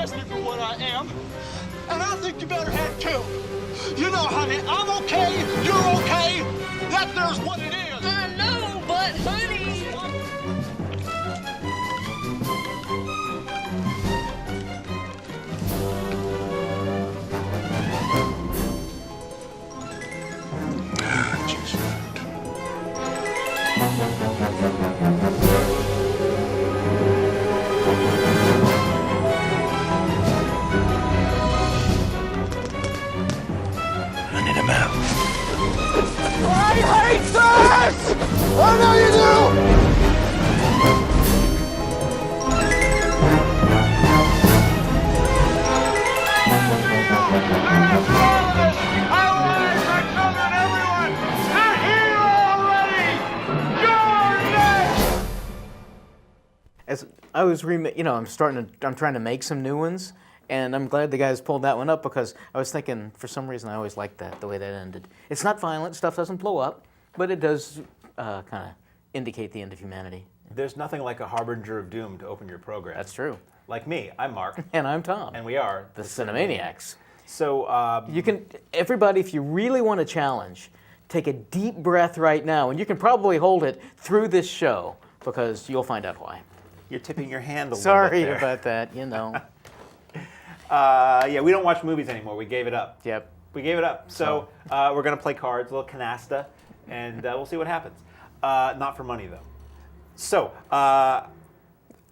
recognize me for what I am, and I think you better have too. You know, honey, I'm okay, you're okay, that there's what it is. I know, but honey... I need a map. I hate this! I know you do! As I was, I'm trying to make some new ones, and I'm glad the guys pulled that one up because I was thinking, for some reason, I always liked that, the way that ended. It's not violent, stuff doesn't blow up, but it does kind of indicate the end of humanity. There's nothing like a harbinger of doom to open your program. That's true. Like me, I'm Mark. And I'm Tom. And we are the Cinemaniacs. So you can, everybody, if you really want a challenge, take a deep breath right now, and you can probably hold it through this show because you'll find out why. You're tipping your hand a little bit Sorry there. about that, you know. Yeah, we don't watch movies anymore. We gave it up. Yep. We gave it up. So we're going to play cards, a little canasta, and we'll see what happens. Not for money, though. So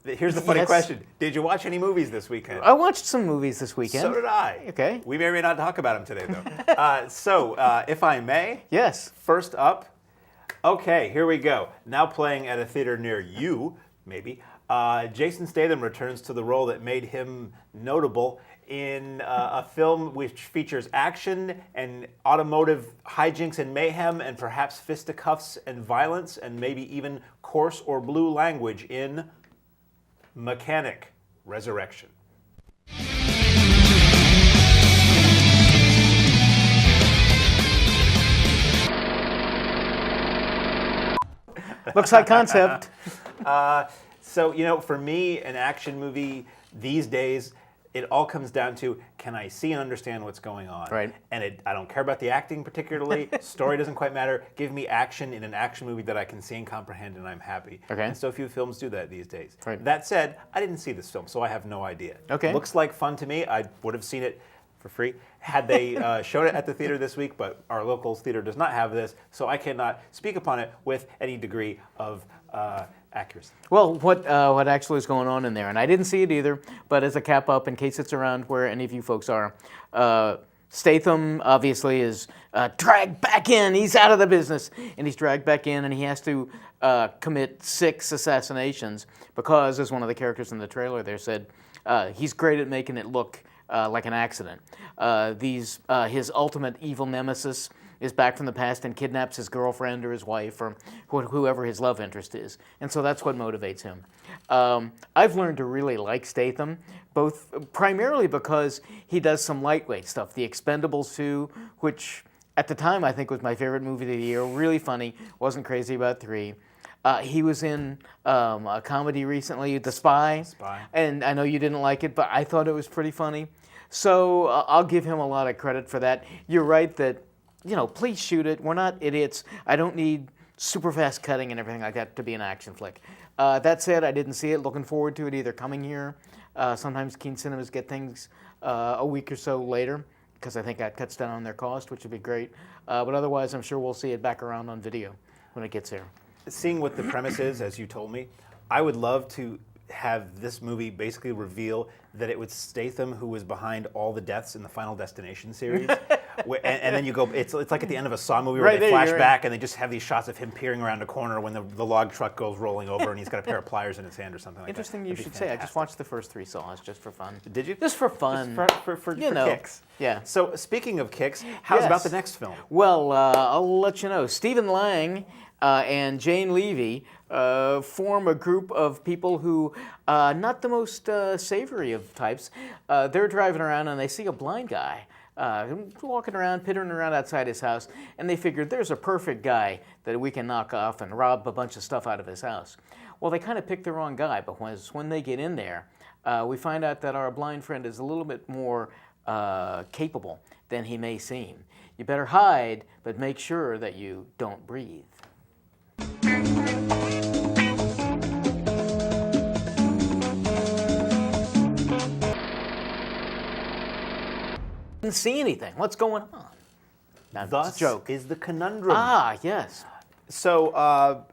here's the funny question. Did you watch any movies this weekend? I watched some movies this weekend. So did I. Okay. We may or may not talk about them today, though. So if I may. Yes. First up. Okay, here we go. Now playing at a theater near you, maybe. Jason Statham returns to the role that made him notable in a film which features action and automotive hijinks and mayhem and perhaps fisticuffs and violence and maybe even coarse or blue language in Mechanic: Resurrection. Looks like concept. So, you know, for me, an action movie these days, it all comes down to, can I see and understand what's going on? Right. And I don't care about the acting particularly. Story doesn't quite matter. Give me action in an action movie that I can see and comprehend, and I'm happy. Okay. And so few films do that these days. Right. That said, I didn't see this film, so I have no idea. Okay. Looks like fun to me. I would have seen it for free had they showed it at the theater this week, but our local theater does not have this, so I cannot speak upon it with any degree of accuracy. Well, what actually is going on in there, and I didn't see it either, but as a cap up, in case it's around where any of you folks are, Statham obviously is dragged back in. He's out of the business, and he's dragged back in, and he has to commit 6 assassinations because, as one of the characters in the trailer there said, he's great at making it look like an accident. His ultimate evil nemesis is back from the past and kidnaps his girlfriend or his wife or whoever his love interest is. And so that's what motivates him. I've learned to really like Statham, primarily because he does some lightweight stuff. The Expendables 2, which at the time I think was my favorite movie of the year, really funny, wasn't crazy about 3. He was in a comedy recently, The Spy. And I know you didn't like it, but I thought it was pretty funny. So I'll give him a lot of credit for that. You're right that, you know, please shoot it. We're not idiots. I don't need super fast cutting and everything like that to be an action flick. That said, I didn't see it. Looking forward to it either coming here. Sometimes Keen Cinemas get things a week or so later because I think that cuts down on their cost, which would be great. But otherwise, I'm sure we'll see it back around on video when it gets here. Seeing what the premise is, as you told me, I would love to have this movie basically reveal that it was Statham who was behind all the deaths in the Final Destination series. and then you go, it's like at the end of a Saw movie where they flash back and they just have these shots of him peering around a corner when the log truck goes rolling over and he's got a pair of pliers in his hand or something like Interesting that. you should say. I just watched the first 3 Saws just for fun. Did you? Just for fun. Just for kicks. Yeah. So speaking of kicks, how's about the next film? Well, I'll let you know. Stephen Lang and Jane Levy form a group of people who, not the most savory of types, they're driving around and they see a blind guy walking around, pittering around outside his house, and they figured there's a perfect guy that we can knock off and rob a bunch of stuff out of his house. well, they kind of picked the wrong guy. But when they get in there, we find out that our blind friend is a little bit more capable than he may seem. You better hide, but make sure that you don't breathe. Didn't see anything. What's going on? Now, Thus it's a joke. is the conundrum. Ah, yes. So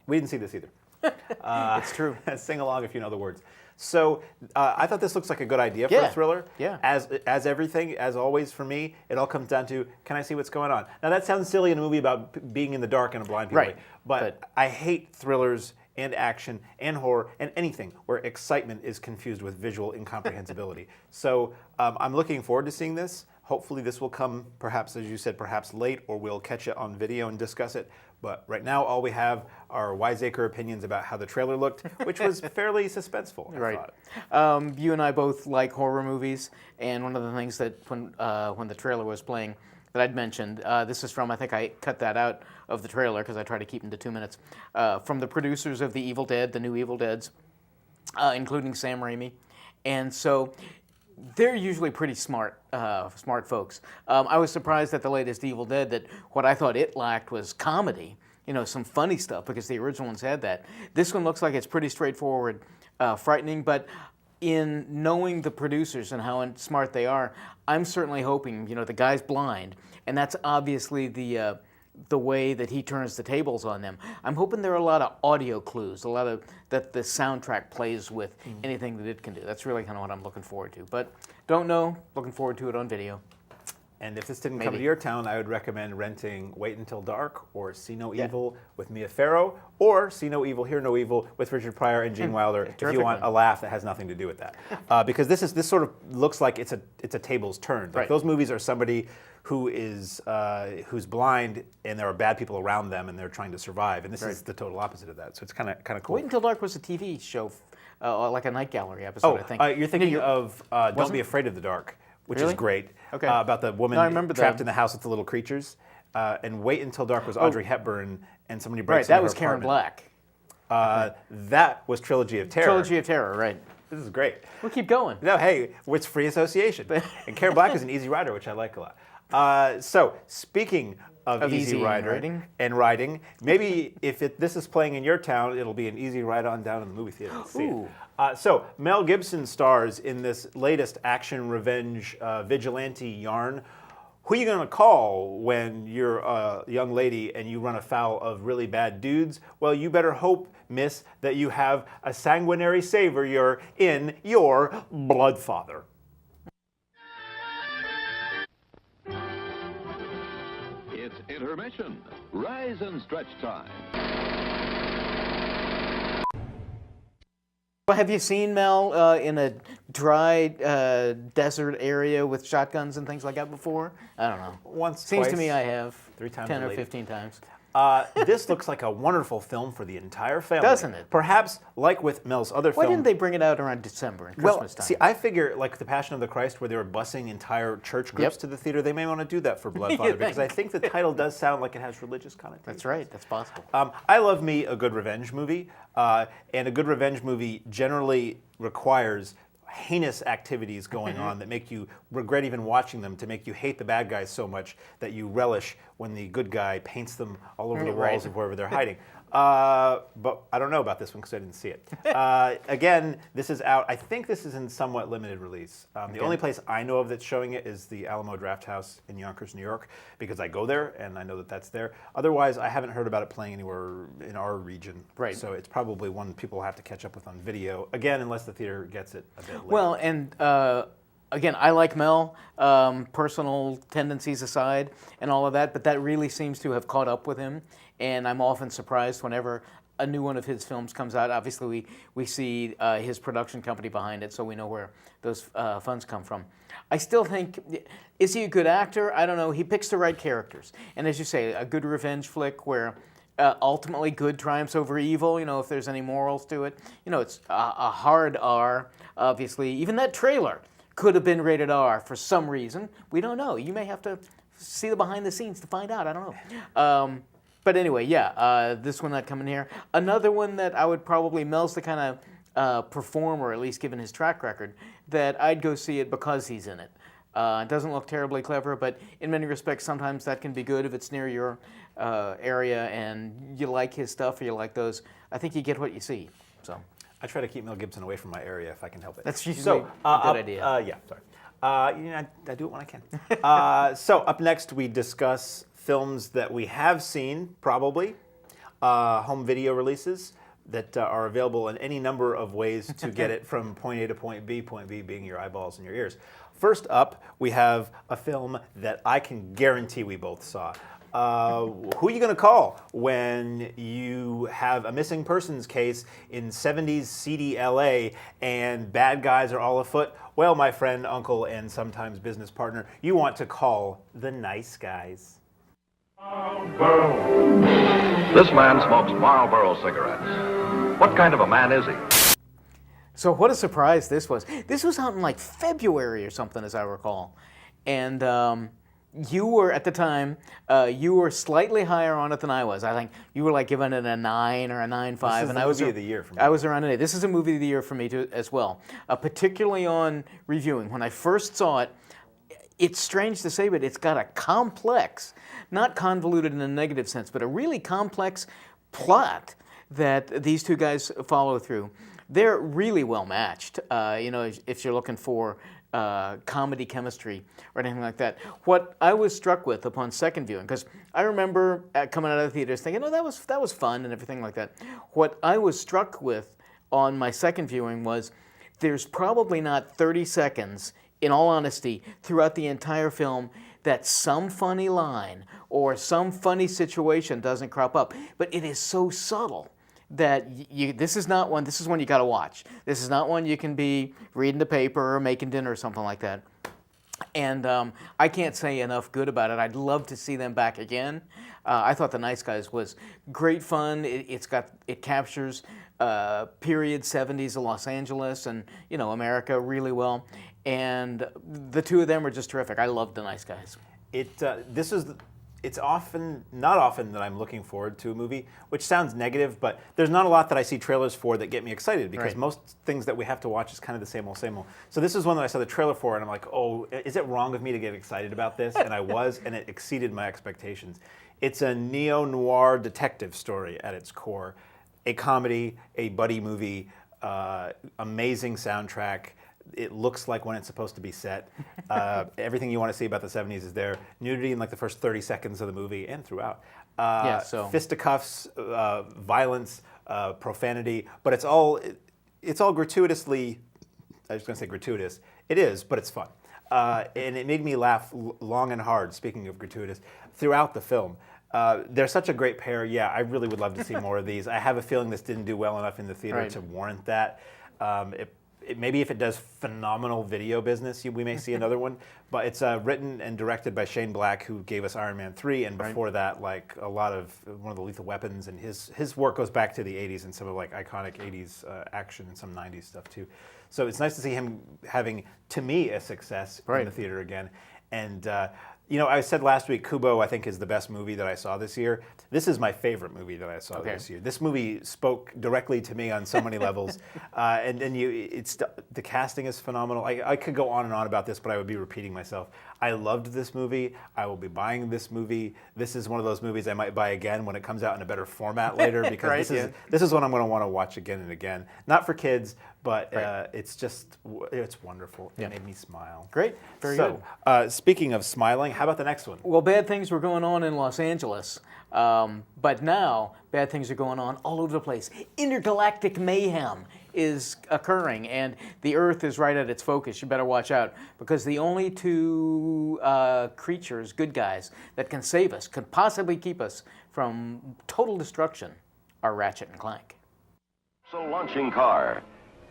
we didn't see this either. It's true. Sing along if you know the words. So I thought this looks like a good idea for a thriller. Yeah. As everything, as always for me, it all comes down to, can I see what's going on? Now that sounds silly in a movie about being in the dark and a blind people. Right. But I hate thrillers and action and horror and anything where excitement is confused with visual incomprehensibility. So I'm looking forward to seeing this. Hopefully this will come, perhaps, as you said, perhaps late, or we'll catch it on video and discuss it. But right now, all we have are wiseacre opinions about how the trailer looked, which was fairly suspenseful, I thought. You and I both like horror movies, and one of the things that when the trailer was playing that I'd mentioned, this is from, I think I cut that out of the trailer because I try to keep them to 2 minutes, from the producers of The Evil Dead, the new Evil Deads, including Sam Raimi. And so they're usually pretty smart folks. I was surprised at the latest Evil Dead that what I thought it lacked was comedy, some funny stuff, because the original ones had that. This one looks like it's pretty straightforward, frightening, but in knowing the producers and how smart they are, I'm certainly hoping, the guy's blind, and that's obviously the way that he turns the tables on them. I'm hoping there are a lot of audio clues, a lot of that the soundtrack plays with anything that it can do. That's really kind of what I'm looking forward to. But don't know, looking forward to it on video. And if this didn't come to your town, I would recommend renting Wait Until Dark or See No Evil with Mia Farrow, or See No Evil, Hear No Evil with Richard Pryor and Gene Wilder if you want a laugh that has nothing to do with that. Because this sort of looks like it's a tables turned. Like those movies are somebody who is who's blind and there are bad people around them and they're trying to survive, and this is the total opposite of that. So it's kind of cool. Wait Until Dark was a TV show, like a Night Gallery episode. I think. You're thinking of Don't Be Afraid of the Dark, which is great. Okay. About the woman trapped in the house with the little creatures. And Wait Until Dark was Audrey Hepburn and somebody breaks into her that was Karen apartment. Black. That was Trilogy of Terror. Trilogy of Terror, right. This is great. We'll keep going. No, hey, it's free association. And Karen Black is an easy rider, which I like a lot. So, speaking of easy riding and riding, maybe if this is playing in your town, it'll be an easy ride on down in the movie theater to see it. So, Mel Gibson stars in this latest action revenge vigilante yarn. Who are you going to call when you're a young lady and you run afoul of really bad dudes? Well, you better hope, miss, that you have a sanguinary savior in your Bloodfather. It's intermission. Rise and stretch time. Well, have you seen Mel in a dry desert area with shotguns and things like that before? I don't know. Once, Seems twice, to me I have 3 times 10 or lately. 15 times. This looks like a wonderful film for the entire family. Doesn't it? Perhaps, like with Mel's other Why film. didn't they bring it out around December and Christmas time? See, I figure like The Passion of the Christ, where they were busing entire church groups to the theater, they may want to do that for Bloodfather, because I think the title does sound like it has religious connotations. That's right. That's possible. I love me a good revenge movie, and a good revenge movie generally requires heinous activities going on that make you regret even watching them, to make you hate the bad guys so much that you relish when the good guy paints them all over the walls of wherever they're hiding. But I don't know about this one because I didn't see it. Again, this is out. I think this is in somewhat limited release. The only place I know of that's showing it is the Alamo Drafthouse in Yonkers, New York, because I go there and I know that that's there. Otherwise, I haven't heard about it playing anywhere in our region. Right. So it's probably one people will have to catch up with on video, again, unless the theater gets it a bit late. Well, and again, I like Mel, personal tendencies aside and all of that, but that really seems to have caught up with him. And I'm often surprised whenever a new one of his films comes out. Obviously, we see his production company behind it, so we know where those funds come from. I still think, is he a good actor? I don't know. He picks the right characters. And as you say, a good revenge flick where ultimately good triumphs over evil, if there's any morals to it. It's a hard R, obviously. Even that trailer could have been rated R for some reason. We don't know. You may have to see the behind the scenes to find out. I don't know. But anyway, yeah, this one not coming here. Another one that I would probably, Mel's the kind of performer, at least given his track record, that I'd go see it because he's in it. It doesn't look terribly clever, but in many respects, sometimes that can be good if it's near your area and you like his stuff or you like those. I think you get what you see. So I try to keep Mel Gibson away from my area if I can help it. that's usually a good idea. Yeah, sorry. I do it when I can. So up next, we discuss films that we have seen, probably, home video releases that are available in any number of ways to get it from point A to point B being your eyeballs and your ears. First up, we have a film that I can guarantee we both saw. Who are you going to call when you have a missing persons case in 70s seedy LA and bad guys are all afoot? Well, my friend, uncle, and sometimes business partner, you want to call the nice guys. This man smokes Marlboro cigarettes. What kind of a man is he? So what a surprise this was. This was out in like February or something, as I recall. And you were, at the time, you were slightly higher on it than I was. I think you were like giving it a 9 or a 9.5. This is and the I was movie of the year for me. I was around an 8. This is a movie of the year for me too, as well. Particularly on reviewing. When I first saw it, it's strange to say, but it's got a complex, not convoluted in a negative sense, but a really complex plot that these two guys follow through. They're really well matched. If you're looking for comedy chemistry or anything like that. What I was struck with upon second viewing, because I remember coming out of the theaters thinking, oh, that was fun and everything like that. What I was struck with on my second viewing was there's probably not 30 seconds, in all honesty, throughout the entire film that some funny line or some funny situation doesn't crop up. But it is so subtle that this is one you got to watch. This is not one you can be reading the paper or making dinner or something like that. And I can't say enough good about it. I'd love to see them back again. I thought The Nice Guys was great fun. It captures period 70s of Los Angeles and America really well. And the two of them are just terrific. I loved The Nice Guys. It's not often that I'm looking forward to a movie, which sounds negative, but there's not a lot that I see trailers for that get me excited because Right. most things that we have to watch is kind of the same old, same old. So this is one that I saw the trailer for, and I'm like, oh, is it wrong of me to get excited about this? And I was, and it exceeded my expectations. It's a neo-noir detective story at its core, a comedy, a buddy movie, amazing soundtrack. It looks like when it's supposed to be set. Everything you want to see about the 70s is there. Nudity in like the first 30 seconds of the movie and throughout. Fisticuffs, violence, profanity, but it's all gratuitously. I was going to say gratuitous. It is, but it's fun, and it made me laugh long and hard. Speaking of gratuitous, throughout the film. They're such a great pair. Yeah, I really would love to see more of these. I have a feeling this didn't do well enough in the theater to warrant that. Maybe if it does phenomenal video business, we may see another one. But it's written and directed by Shane Black, who gave us Iron Man 3, and before that, like a lot of one of the Lethal Weapons, and his work goes back to the 80s and some of like iconic 80s action and some 90s stuff too. So it's nice to see him having, to me, a success in the theater again. And I said last week, Kubo, I think, is the best movie that I saw this year. This is my favorite movie that I saw this year. This movie spoke directly to me on so many levels. The casting is phenomenal. I could go on and on about this, but I would be repeating myself. I loved this movie. I will be buying this movie. This is one of those movies I might buy again when it comes out in a better format later, because this is one I'm going to want to watch again and again. Not for kids, but it's wonderful. It made me smile. Great. Very good. Speaking of smiling, how about the next one? Well, bad things were going on in Los Angeles, but now bad things are going on all over the place. Intergalactic mayhem is occurring, and the Earth is right at its focus. You better watch out, because the only two creatures, good guys, that can save us, could possibly keep us from total destruction, are Ratchet and Clank. So launching car.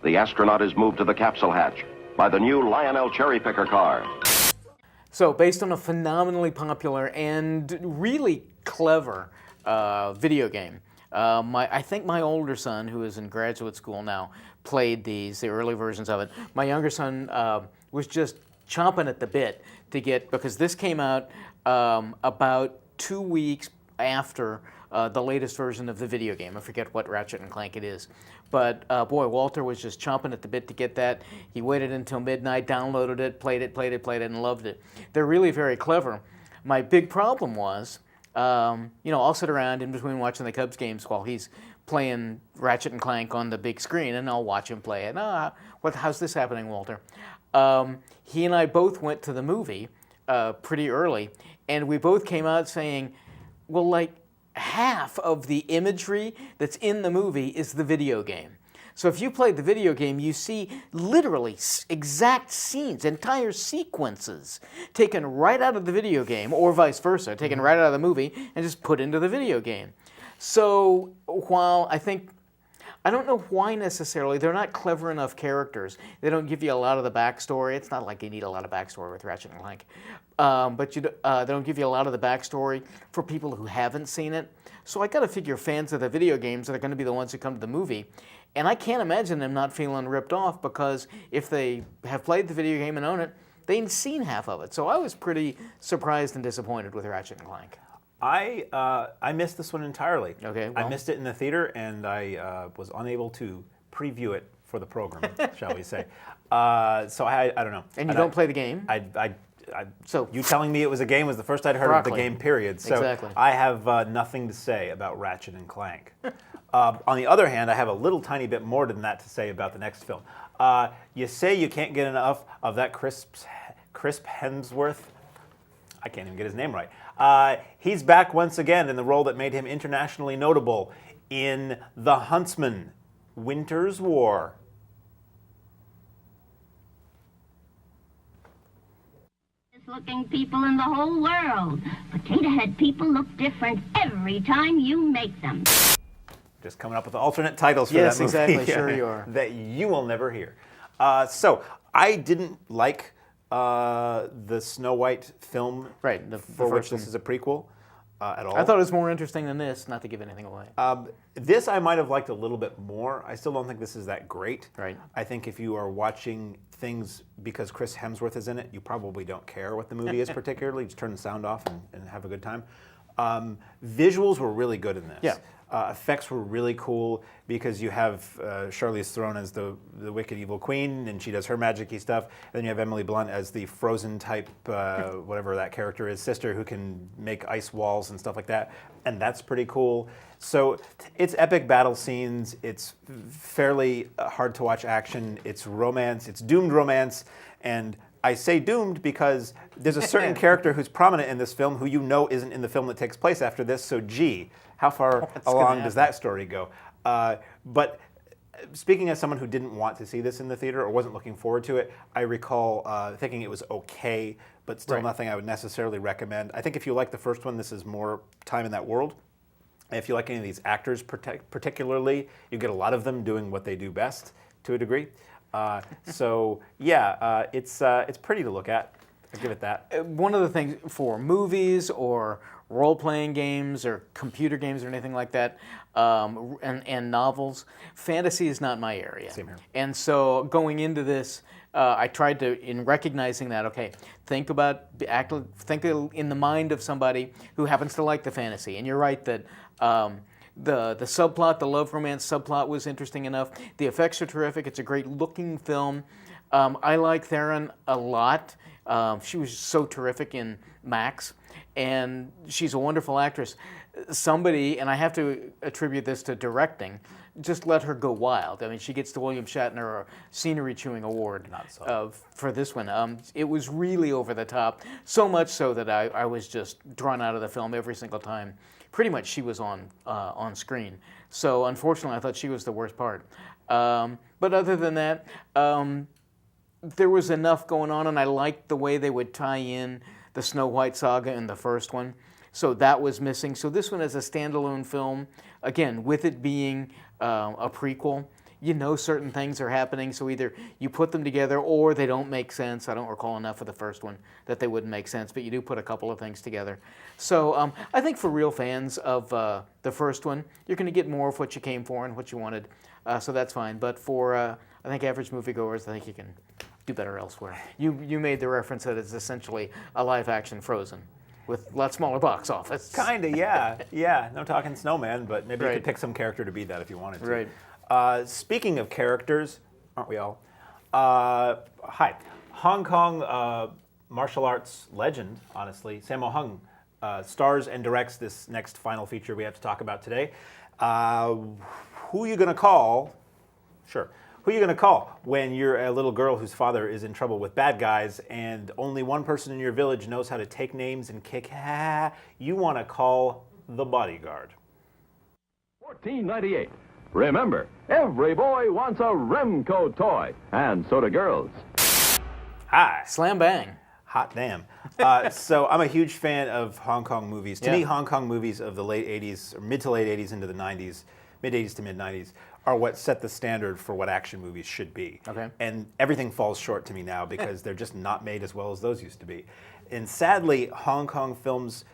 The astronaut is moved to the capsule hatch by the new Lionel Cherry Picker car. So, based on a phenomenally popular and really clever video game, I think my older son, who is in graduate school now, played the early versions of it. My younger son was just chomping at the bit to get, because this came out about 2 weeks after the latest version of the video game. I forget what Ratchet and Clank it is. But boy, Walter was just chomping at the bit to get that. He waited until midnight, downloaded it, played it, and loved it. They're really very clever. My big problem was, I'll sit around in between watching the Cubs games while he's playing Ratchet and Clank on the big screen, and I'll watch him play it. How's this happening, Walter? He and I both went to the movie pretty early, and we both came out saying, well, like half of the imagery that's in the movie is the video game. So if you played the video game, you see literally exact scenes, entire sequences taken right out of the video game, or vice versa, taken right out of the movie and just put into the video game. So while I don't know why necessarily, they're not clever enough characters. They don't give you a lot of the backstory. It's not like you need a lot of backstory with Ratchet and Clank. But they don't give you a lot of the backstory for people who haven't seen it. So I got to figure fans of the video games are going to be the ones who come to the movie. And I can't imagine them not feeling ripped off, because if they have played the video game and own it, they've seen half of it. So I was pretty surprised and disappointed with Ratchet and Clank. I missed this one entirely. Okay, well. I missed it in the theater, and I was unable to preview it for the program, shall we say. So I don't know. And you don't play the game? So you telling me it was a game was the first I'd heard of the game, period. So exactly. I have nothing to say about Ratchet and Clank. On the other hand, I have a little tiny bit more than that to say about the next film. You say you can't get enough of that Crisp Hemsworth. I can't even get his name right. He's back once again in the role that made him internationally notable in The Huntsman, Winter's War. Looking people in the whole world. Potato Head people look different every time you make them. Just coming up with alternate titles for yes, that movie. Yes, exactly. Sure you are. That you will never hear. So I didn't like the Snow White film, right? For which this is a prequel at all. I thought it was more interesting than this. Not to give anything away. This I might have liked a little bit more. I still don't think this is that great. Right. I think if you are watching things because Chris Hemsworth is in it, you probably don't care what the movie is particularly. Just turn the sound off and have a good time. Visuals were really good in this. Yeah. Effects were really cool because you have Charlize Theron as the wicked evil queen, and she does her magic-y stuff. And then you have Emily Blunt as the Frozen type, whatever that character is, sister who can make ice walls and stuff like that. And that's pretty cool. So it's epic battle scenes. It's fairly hard to watch action. It's romance. It's doomed romance. And I say doomed because there's a certain character who's prominent in this film who you know isn't in the film that takes place after this. So gee, how far along does that story go? But speaking as someone who didn't want to see this in the theater or wasn't looking forward to it, I recall thinking it was okay, but still nothing I would necessarily recommend. I think if you like the first one, this is more time in that world. If you like any of these actors particularly, you get a lot of them doing what they do best to a degree. So yeah, it's pretty to look at. I'll give it that. One of the things for movies or role-playing games or computer games or anything like that, and novels, fantasy is not my area. Same here. And so going into this, I tried to, in recognizing that, okay, think in the mind of somebody who happens to like the fantasy. And you're right that the subplot, the love romance subplot was interesting enough. The effects are terrific. It's a great looking film. I like Theron a lot. She was so terrific in Max, and she's a wonderful actress. Somebody, and I have to attribute this to directing, just let her go wild. I mean, she gets the William Shatner Scenery Chewing Award for this one. It was really over the top, so much so that I was just drawn out of the film every single time. Pretty much she was on screen. So unfortunately, I thought she was the worst part. But other than that, there was enough going on, and I liked the way they would tie in the Snow White saga in the first one. So that was missing. So this one is a standalone film. Again, with it being a prequel, you know certain things are happening, so either you put them together or they don't make sense. I don't recall enough of the first one that they wouldn't make sense, but you do put a couple of things together. So I think for real fans of the first one, you're going to get more of what you came for and what you wanted, so that's fine. But for, I think, average moviegoers, I think you can do better elsewhere. You made the reference that it's essentially a live-action Frozen. with a lot smaller box office. Kinda, yeah, yeah. No talking snowman, but maybe you Right. could pick some character to be that if you wanted to. Right. Speaking of characters, aren't we all? Hi, Hong Kong martial arts legend, honestly, Sammo Hung stars and directs this next final feature we have to talk about today. Who you gonna call? Sure. Who are you going to call when you're a little girl whose father is in trouble with bad guys and only one person in your village knows how to take names and kick? You want to call the bodyguard. 1498. Remember, every boy wants a Remco toy, and so do girls. Hi. Slam bang. Hot damn. So I'm a huge fan of Hong Kong movies. To me, Hong Kong movies of the late 80s, or mid to late 80s into the 90s, mid 80s to mid 90s, are what set the standard for what action movies should be. Okay. And everything falls short to me now because they're just not made as well as those used to be. And sadly, Hong Kong films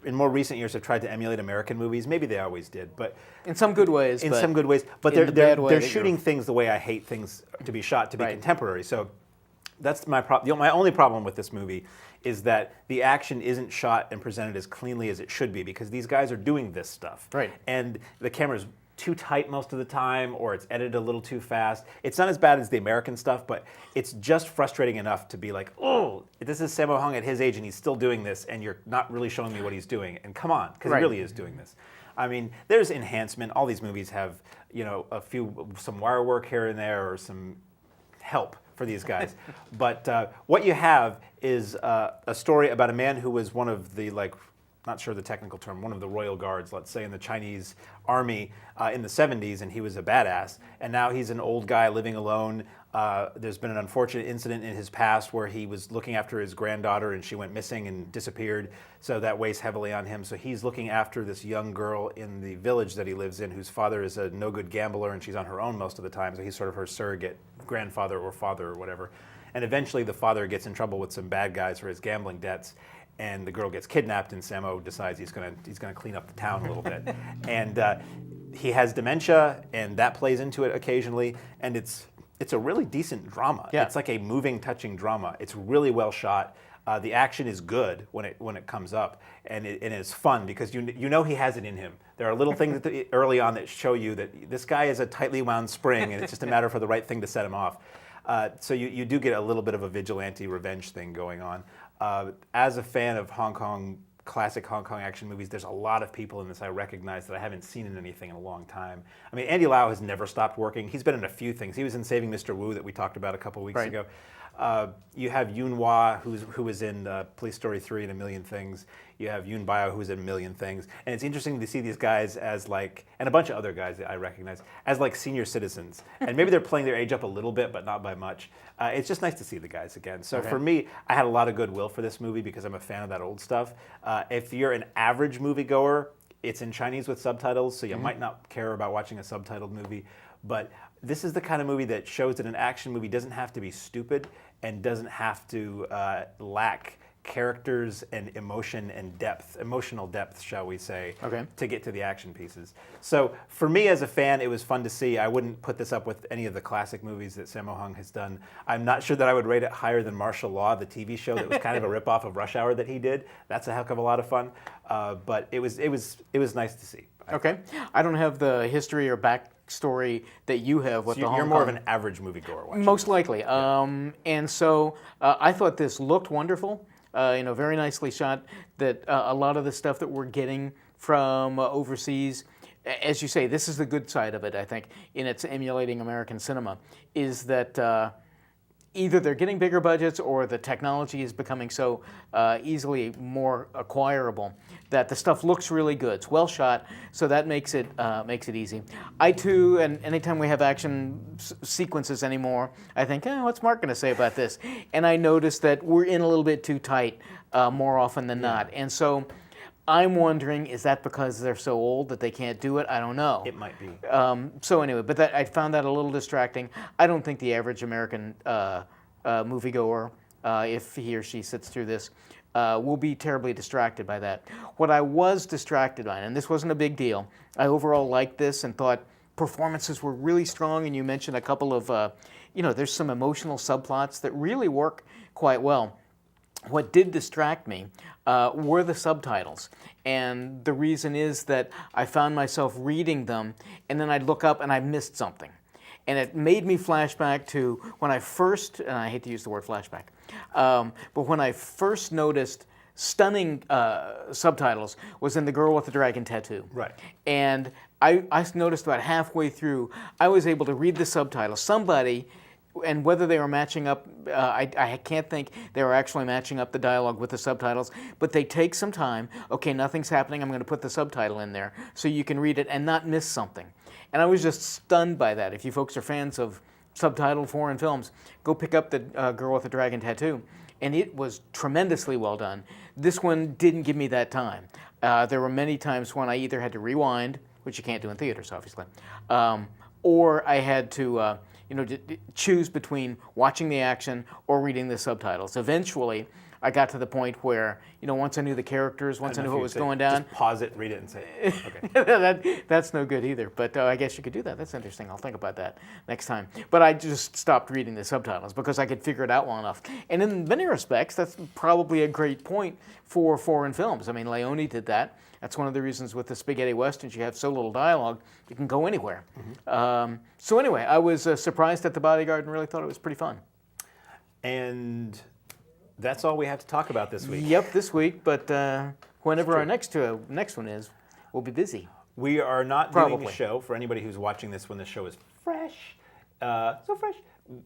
in more recent years have tried to emulate American movies. Maybe they always did, but In some good ways. in but some good ways. But in the bad way they're that shooting you're- things the way I hate things to be shot, to be Right. contemporary. So that's my problem. My only problem with this movie is that the action isn't shot and presented as cleanly as it should be because these guys are doing this stuff. Right. And the camera's too tight most of the time, or it's edited a little too fast. It's not as bad as the American stuff, but it's just frustrating enough to be like, oh, this is Sammo Hung at his age and he's still doing this and you're not really showing me what he's doing. And come on, because Right. he really is doing this. I mean, there's enhancement. All these movies have, some wire work here and there or some help for these guys. But what you have is a story about a man who was one of the, not sure the technical term, one of the royal guards, let's say, in the Chinese army in the 70s, and he was a badass. And now he's an old guy living alone. There's been an unfortunate incident in his past where he was looking after his granddaughter and she went missing and disappeared, so that weighs heavily on him. So he's looking after this young girl in the village that he lives in whose father is a no-good gambler and she's on her own most of the time, so he's sort of her surrogate grandfather or father or whatever. And eventually the father gets in trouble with some bad guys for his gambling debts, and the girl gets kidnapped, and Sammo decides he's gonna clean up the town a little bit. And he has dementia, and that plays into it occasionally, and it's a really decent drama. Yeah. It's like a moving, touching drama. It's really well shot. The action is good when it comes up, and it's fun because you know he has it in him. There are little things early on that show you that this guy is a tightly wound spring, and it's just a matter for the right thing to set him off. So you do get a little bit of a vigilante revenge thing going on. As a fan of classic Hong Kong action movies, there's a lot of people in this I recognize that I haven't seen in anything in a long time. I mean, Andy Lau has never stopped working. He's been in a few things. He was in Saving Mr. Wu that we talked about a couple weeks ago. You have Yoon Wah, who was in Police Story 3 and a million things. You have Yoon Bio, who was in a million things. And it's interesting to see these guys as and a bunch of other guys that I recognize, as senior citizens. And maybe they're playing their age up a little bit, but not by much. It's just nice to see the guys again. So for me, I had a lot of goodwill for this movie because I'm a fan of that old stuff. If you're an average moviegoer, it's in Chinese with subtitles, so you might not care about watching a subtitled movie. But this is the kind of movie that shows that an action movie doesn't have to be stupid and doesn't have to lack characters and emotion and emotional depth, shall we say, to get to the action pieces. So for me as a fan, it was fun to see. I wouldn't put this up with any of the classic movies that Sammo Hung has done. I'm not sure that I would rate it higher than Martial Law, the TV show that was kind of a ripoff of Rush Hour that he did. That's a heck of a lot of fun. But it was nice to see. Okay. I don't have the history or backstory that you have with So the Hong you're Kong. more of an average moviegoer watching. Most likely. And so I thought this looked wonderful. Very nicely shot. That a lot of the stuff that we're getting from overseas, as you say, this is the good side of it, I think, in its emulating American cinema, is that either they're getting bigger budgets or the technology is becoming so easily more acquirable that the stuff looks really good. It's well shot, so that makes it easy. I too, and anytime we have action sequences anymore, I think, what's Mark going to say about this? And I noticed that we're in a little bit too tight more often than not. And so I'm wondering, is that because they're so old that they can't do it? I don't know. It might be. So anyway, but I found that a little distracting. I don't think the average American moviegoer, if he or she sits through this, will be terribly distracted by that. What I was distracted by, and this wasn't a big deal, I overall liked this and thought performances were really strong, and you mentioned a couple of, there's some emotional subplots that really work quite well. what did distract me were the subtitles. And the reason is that I found myself reading them, and then I'd look up and I missed something. And it made me flashback to when I first, and I hate to use the word flashback, but when I first noticed stunning subtitles was in The Girl with the Dragon Tattoo. Right. And I noticed about halfway through, I was able to read the subtitles. Somebody, and whether they were matching up, I can't think they were actually matching up the dialogue with the subtitles, but they take some time. Okay, nothing's happening, I'm going to put the subtitle in there so you can read it and not miss something. And I was just stunned by that. If you folks are fans of subtitled foreign films, go pick up The Girl with the Dragon Tattoo. And it was tremendously well done. This one didn't give me that time. There were many times when I either had to rewind, which you can't do in theaters, obviously, or I had to choose between watching the action or reading the subtitles. Eventually, I got to the point where, once I knew the characters, once I knew what was going down. Just pause it, read it, and say, okay. That's no good either. But I guess you could do that. That's interesting. I'll think about that next time. But I just stopped reading the subtitles because I could figure it out well enough. And in many respects, that's probably a great point for foreign films. I mean, Leone did that. That's one of the reasons with the spaghetti westerns you have so little dialogue, you can go anywhere. Mm-hmm. So anyway, I was surprised at The Bodyguard and really thought it was pretty fun. And that's all we have to talk about this week. Yep, this week, but whenever our next one is, we'll be busy. We are not doing a show, for anybody who's watching this when the show is fresh. So fresh.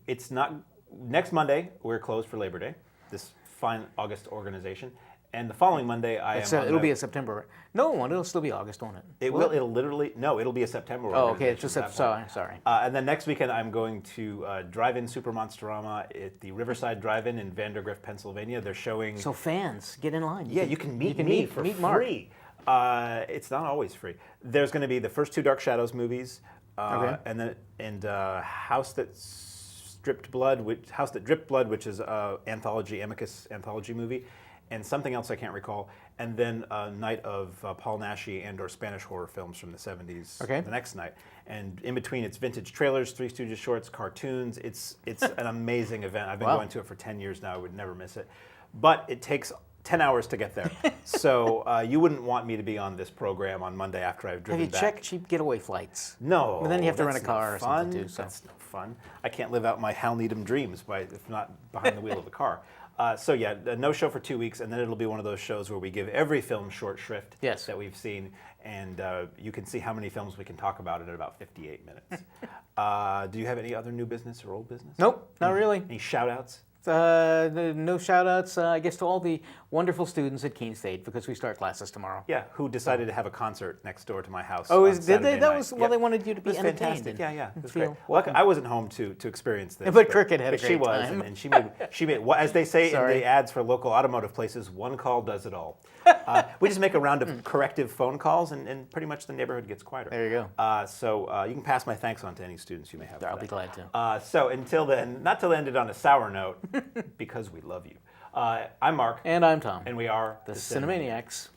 It's not, next Monday, we're closed for Labor Day, this fine August organization. And the following Monday, it'll be a September. No, it'll still be August, won't it? It'll be a September. Oh, okay. It's just sorry. And then next weekend, I'm going to Drive-In Super Monsterama at the Riverside Drive-In in Vandergrift, Pennsylvania. They're showing. So fans, get in line. You can meet me for free. It's not always free. There's going to be the first two Dark Shadows movies, and House That Dripped Blood, which is an Amicus anthology movie. And something else I can't recall, and then a night of Paul Naschy and/or Spanish horror films from the 70s. Okay. The next night, and in between, it's vintage trailers, Three Stooges shorts, cartoons. It's an amazing event. I've been going to it for 10 years now. I would never miss it, but it takes 10 hours to get there. So you wouldn't want me to be on this program on Monday after I've driven back. Have you checked cheap getaway flights? No. But then you have to rent a car or something too. So. That's no fun. I can't live out my Hal Needham dreams if not behind the wheel of a car. No show for 2 weeks, and then it'll be one of those shows where we give every film short shrift that we've seen, and you can see how many films we can talk about in about 58 minutes. Do you have any other new business or old business? Nope, not really. Any shout-outs? No shout-outs, I guess, to all the wonderful students at Keene State, because we start classes tomorrow. Yeah, who decided to have a concert next door to my house. Oh, did they? That was they wanted you to be entertained. Fantastic. Yeah, it was great. Well, I wasn't home to experience this. But Cricket had a great time. And she made as they say in the ads for local automotive places, one call does it all. We just make a round of corrective phone calls, and pretty much the neighborhood gets quieter. There you go. So you can pass my thanks on to any students you may have. I'll be glad to. So until then, not to end it on a sour note, because we love you. I'm Mark. And I'm Tom. And we are the Cinemaniacs.